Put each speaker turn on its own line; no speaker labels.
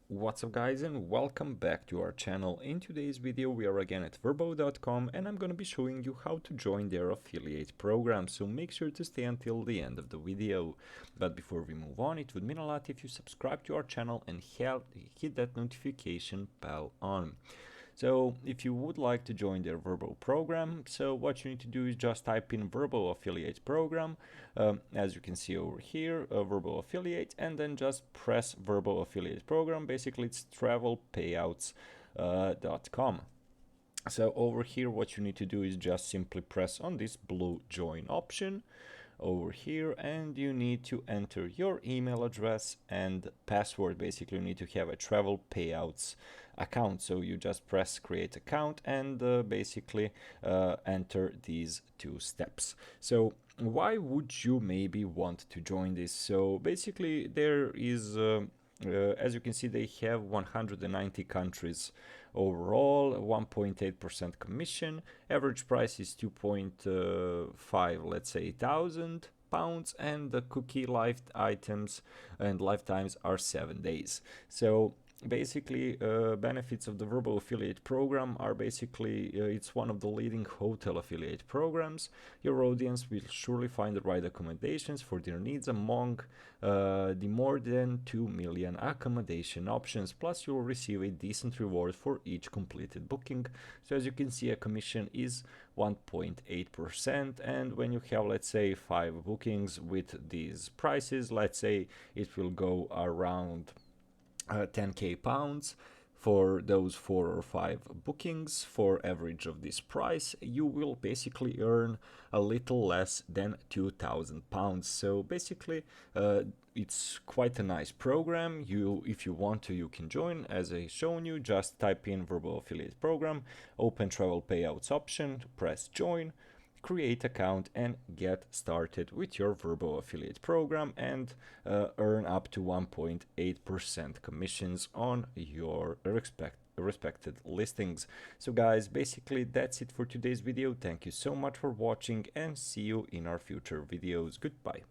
What's up guys, and welcome back to our channel. In today's video we are again at Vrbo.com and I'm going to be showing you how to join their affiliate program, so make sure to stay until the end of the video. But before we move on, it would mean a lot if you subscribe to our channel and hit that notification bell on. So if you would like to join their Vrbo program, so what you need to do is just type in Vrbo affiliate program, as you can see over here, Vrbo affiliate, and then just press Vrbo affiliate program. Basically it's travelpayouts.com. So over here what you need to do is just simply press on this blue join option over here, and you need to enter your email address and password. Basically you need to have a travel payouts account, so you just press create account and basically enter these two steps. So why would you maybe want to join this? So basically there is as you can see, they have 190 countries overall, 1.8% commission. Average price is 2.5, let's say, thousand pounds, and the cookie life items and lifetimes are 7 days. So basically benefits of the Vrbo affiliate program are basically it's one of the leading hotel affiliate programs. Your audience will surely find the right accommodations for their needs among the more than 2 million accommodation options, plus you will receive a decent reward for each completed booking. So as you can see, a commission is 1.8%, and when you have, let's say, 5 bookings with these prices, let's say it will go around 10k pounds for those 4 or 5 bookings. For average of this price, you will basically earn a little less than 2,000 pounds. So basically it's quite a nice program. If you want to, you can join. As I shown you, just type in Vrbo affiliate program, open travel payouts option, press join, create account, and get started with your Vrbo affiliate program and earn up to 1.8% commissions on your respected listings. So guys, basically that's it for today's video. Thank you so much for watching and see you in our future videos. Goodbye.